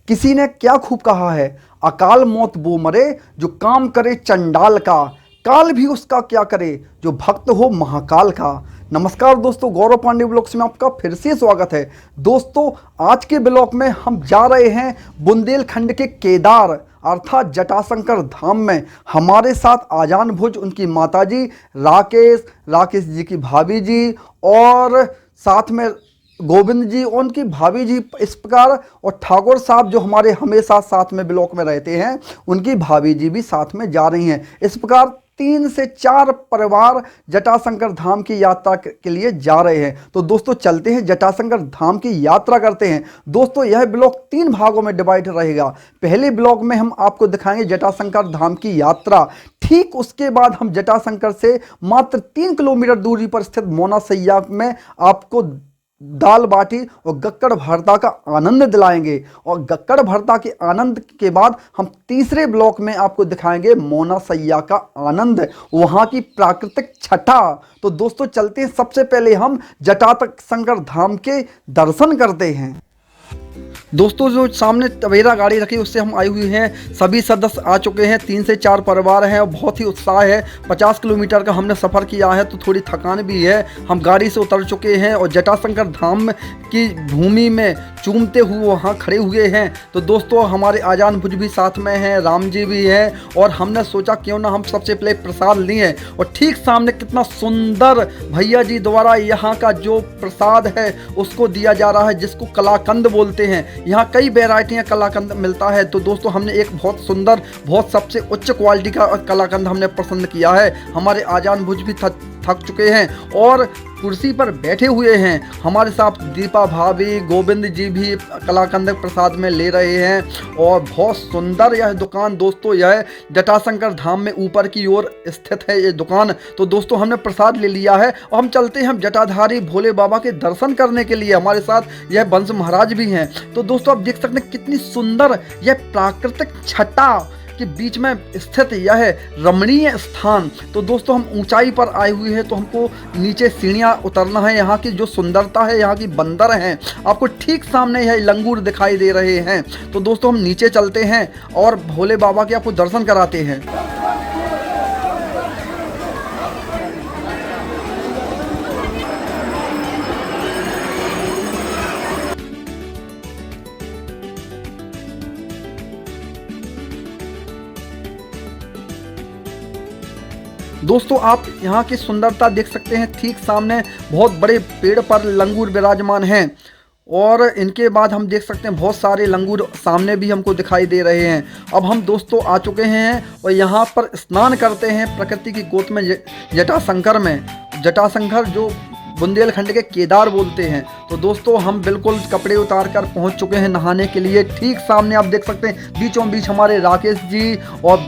किसी ने क्या खूब कहा है, अकाल मौत वो मरे जो काम करे चंडाल का, काल भी उसका क्या करे जो भक्त हो महाकाल का। नमस्कार दोस्तों, गौरव पांडे ब्लॉग्स में आपका फिर से स्वागत है। दोस्तों, आज के ब्लॉग में हम जा रहे हैं बुंदेलखंड के केदार अर्थात जटाशंकर धाम में। हमारे साथ आजान भुज उनकी माताजी राकेश जी की भाभी जी और साथ में गोविंद जी और उनकी भाभी जी इस प्रकार, और ठाकुर साहब जो हमारे हमेशा साथ में ब्लॉक में रहते हैं उनकी भाभी जी भी साथ में जा रही हैं। इस प्रकार 3 से 4 परिवार जटाशंकर धाम की यात्रा के लिए जा रहे हैं। तो दोस्तों चलते हैं, जटाशंकर धाम की यात्रा करते हैं। दोस्तों यह ब्लॉग 3 भागों में डिवाइड रहेगा। पहले ब्लॉग में हम आपको दिखाएंगे जटाशंकर धाम की यात्रा, ठीक उसके बाद हम जटाशंकर से मात्र 3 किलोमीटर दूरी पर स्थित मोना सैया में आपको दाल बाटी और गक्कड़ भरता का आनंद दिलाएंगे। और गक्कड़ भरता के आनंद के बाद हम तीसरे ब्लॉक में आपको दिखाएंगे मोना सैया का आनंद, वहाँ की प्राकृतिक छटा। तो दोस्तों चलते हैं, सबसे पहले हम जटाशंकर धाम के दर्शन करते हैं। दोस्तों जो सामने टवेरा गाड़ी रखी उससे हम आई हुई हैं, सभी सदस्य आ चुके हैं। 3 से 4 परिवार हैं और बहुत ही उत्साह है। 50 किलोमीटर का हमने सफ़र किया है तो थोड़ी थकान भी है। हम गाड़ी से उतर चुके हैं और जटाशंकर धाम की भूमि में चूमते हुए वहाँ खड़े हुए हैं। तो दोस्तों हमारे आजान भुज भी साथ में हैं, राम जी भी हैं, और हमने सोचा क्यों ना हम सबसे पहले प्रसाद लिए। और ठीक सामने कितना सुंदर भैया जी द्वारा यहाँ का जो प्रसाद है उसको दिया जा रहा है, जिसको कलाकंद बोलते हैं। यहाँ कई वैरायटियाँ कलाकंद मिलता है। तो दोस्तों हमने एक बहुत सुंदर, बहुत सबसे उच्च क्वालिटी का कलाकंद हमने पसंद किया है। हमारे आजान भुज भी थक चुके हैं और कुर्सी पर बैठे हुए हैं। हमारे साथ दीपा भाभी, गोविंद जी भी कलाकंद प्रसाद में ले रहे हैं। और बहुत सुंदर यह दुकान, दोस्तों यह जटाशंकर धाम में ऊपर की ओर स्थित है ये दुकान। तो दोस्तों हमने प्रसाद ले लिया है और हम चलते हैं जटाधारी भोले बाबा के दर्शन करने के लिए। हमारे साथ यह वंश महाराज भी हैं। तो दोस्तों आप देख सकते हैं कितनी सुंदर यह प्राकृतिक छटा के बीच में स्थित यह रमणीय स्थान। तो दोस्तों हम ऊंचाई पर आए हुए हैं तो हमको नीचे सीढ़ियां उतरना है। यहाँ की जो सुंदरता है, यहाँ की बंदर हैं, आपको ठीक सामने यह लंगूर दिखाई दे रहे हैं। तो दोस्तों हम नीचे चलते हैं और भोले बाबा के आपको दर्शन कराते हैं। दोस्तों आप यहाँ की सुंदरता देख सकते हैं, ठीक सामने बहुत बड़े पेड़ पर लंगूर विराजमान हैं। और इनके बाद हम देख सकते हैं बहुत सारे लंगूर सामने भी हमको दिखाई दे रहे हैं। अब हम दोस्तों आ चुके हैं और यहाँ पर स्नान करते हैं प्रकृति की गोद में जटाशंकर में। जटाशंकर जो बुंदेलखंड के केदार बोलते हैं। तो दोस्तों हम बिल्कुल कपड़े उतार कर पहुँच चुके हैं नहाने के लिए। ठीक सामने आप देख सकते हैं बीचों बीच हमारे राकेश जी और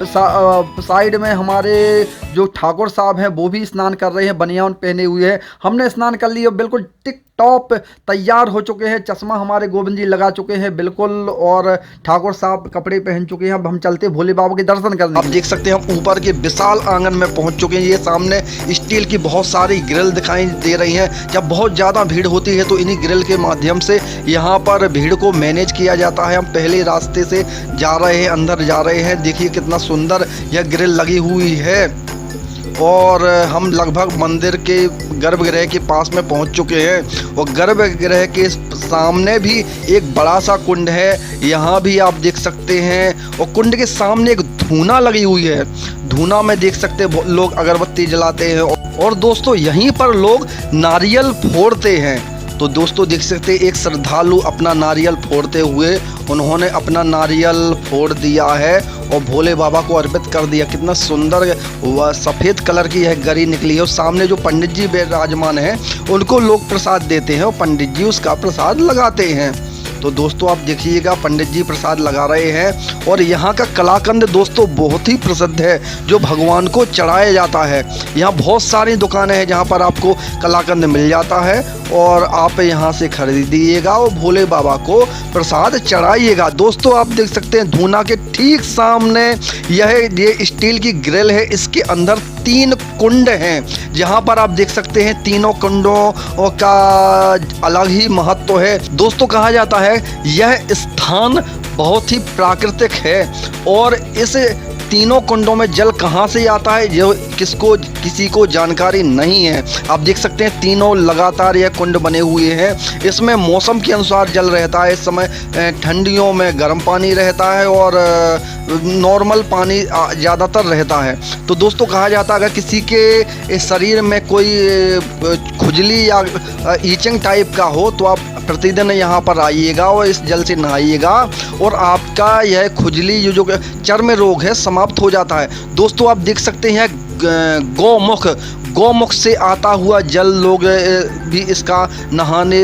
साइड में हमारे जो ठाकुर साहब हैं वो भी स्नान कर रहे हैं, बनियान पहने हुए हैं। हमने स्नान कर लिया, बिल्कुल टिक टॉप तैयार हो चुके हैं। चश्मा हमारे गोविंद जी लगा चुके हैं बिल्कुल, और ठाकुर साहब कपड़े पहन चुके हैं। अब हम चलते हैं भोले बाबा के दर्शन करने। आप देख सकते हैं हम ऊपर के विशाल आंगन में पहुंच चुके हैं। ये सामने स्टील की बहुत सारी ग्रिल दिखाई दे रही हैं। जब बहुत ज़्यादा भीड़ होती है तो इन्हीं ग्रिल के माध्यम से यहाँ पर भीड़ को मैनेज किया जाता है। हम पहले रास्ते से जा रहे हैं, अंदर जा रहे हैं। देखिए कितना सुंदर यह ग्रिल लगी हुई है। और हम लगभग मंदिर के गर्भगृह के पास में पहुंच चुके हैं। और गर्भगृह के सामने भी एक बड़ा सा कुंड है, यहाँ भी आप देख सकते हैं। और कुंड के सामने एक धूना लगी हुई है। धूना में देख सकते हैं लोग अगरबत्ती जलाते हैं। और दोस्तों यहीं पर लोग नारियल फोड़ते हैं। तो दोस्तों देख सकते हैं एक श्रद्धालु अपना नारियल फोड़ते हुए उन्होंने अपना नारियल फोड़ दिया है और भोले बाबा को अर्पित कर दिया। कितना सुंदर व सफ़ेद कलर की यह गरी निकली है। और सामने जो पंडित जी विराजमान हैं उनको लोग प्रसाद देते हैं और पंडित जी उसका प्रसाद लगाते हैं। तो दोस्तों आप देखिएगा पंडित जी प्रसाद लगा रहे हैं। और यहाँ का कलाकंद दोस्तों बहुत ही प्रसिद्ध है, जो भगवान को चढ़ाया जाता है। यहाँ बहुत सारी दुकानें हैं जहाँ पर आपको कलाकंद मिल जाता है और आप यहाँ से खरीदिएगा और भोले बाबा को प्रसाद चढ़ाइएगा। दोस्तों आप देख सकते हैं धूना के ठीक सामने ये स्टील की ग्रिल है। इसके अंदर 3 कुंड हैं जहाँ पर आप देख सकते हैं तीनों कुंडों का अलग ही महत्व है। दोस्तों कहा जाता है यह स्थान बहुत ही प्राकृतिक है। और इस तीनों कुंडों में जल कहाँ से आता है जो किसी को जानकारी नहीं है। आप देख सकते हैं तीनों लगातार यह कुंड बने हुए हैं। इसमें मौसम के अनुसार जल रहता है। इस समय ठंडियों में गर्म पानी रहता है और नॉर्मल पानी ज़्यादातर रहता है। तो दोस्तों कहा जाता है अगर किसी के शरीर में कोई खुजली या ईचिंग टाइप का हो तो आप प्रतिदिन यहाँ पर आइएगा और इस जल से नहाइएगा और आपका यह खुजली जो चर्म रोग है समाप्त हो जाता है। दोस्तों आप देख सकते हैं गौमुख से आता हुआ जल लोग भी इसका नहाने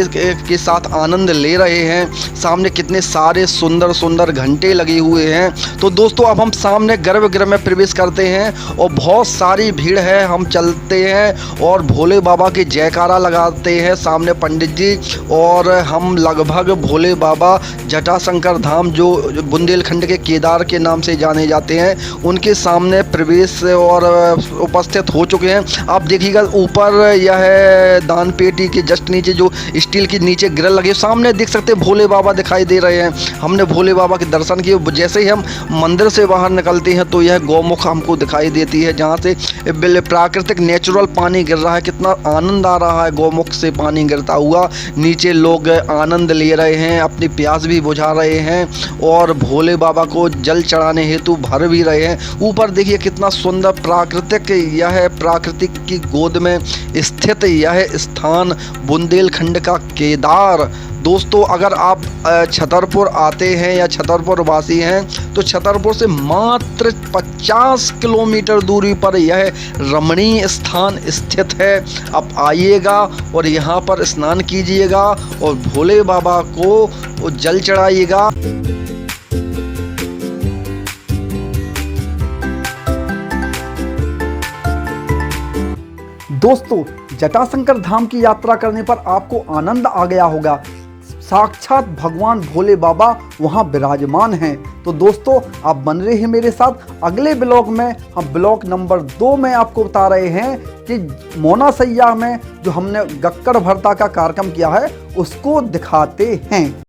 के साथ आनंद ले रहे हैं। सामने कितने सारे सुंदर सुंदर घंटे लगे हुए हैं। तो दोस्तों अब हम सामने गर्भगृह में प्रवेश करते हैं और बहुत सारी भीड़ है। हम चलते हैं और भोले बाबा के जयकारा लगाते हैं सामने पंडित जी, और हम लगभग भोले बाबा जटाशंकर धाम जो बुंदेलखंड के केदार के नाम से जाने जाते हैं उनके सामने प्रवेश और उपस्थित हो चुके हैं। आप देखिएगा ऊपर यह दान पेटी के जस्ट नीचे जो स्टील की नीचे ग्रिल लगे सामने देख सकते हैं भोले बाबा दिखाई दे रहे हैं। हमने भोले बाबा के दर्शन किए। जैसे ही हम मंदिर से बाहर निकलते हैं तो यह गौमुख हमको दिखाई देती है जहाँ से प्राकृतिक नेचुरल पानी गिर रहा है। कितना आनंद आ रहा है गौमुख से पानी गिरता हुआ। नीचे लोग आनंद ले रहे हैं, अपनी प्यास भी बुझा रहे हैं और भोले बाबा को जल चढ़ाने हेतु भर भी रहे हैं। ऊपर देखिए कितना सुंदर प्राकृतिक, यह प्राकृतिक की गोद में स्थित यह स्थान बुंदेलखंड का केदार। दोस्तों अगर आप छतरपुर आते हैं या छतरपुर वासी हैं तो छतरपुर से मात्र 50 किलोमीटर दूरी पर यह रमणीय स्थान स्थित है। आप आइएगा और यहाँ पर स्नान कीजिएगा और भोले बाबा को जल चढ़ाइएगा। दोस्तों जटाशंकर धाम की यात्रा करने पर आपको आनंद आ गया होगा। साक्षात भगवान भोले बाबा वहाँ विराजमान हैं। तो दोस्तों आप बन रहे हैं मेरे साथ। अगले ब्लॉग में हम ब्लॉग नंबर 2 में आपको बता रहे हैं कि मोना सैया में जो हमने गक्कड़ भरता का कार्यक्रम किया है उसको दिखाते हैं।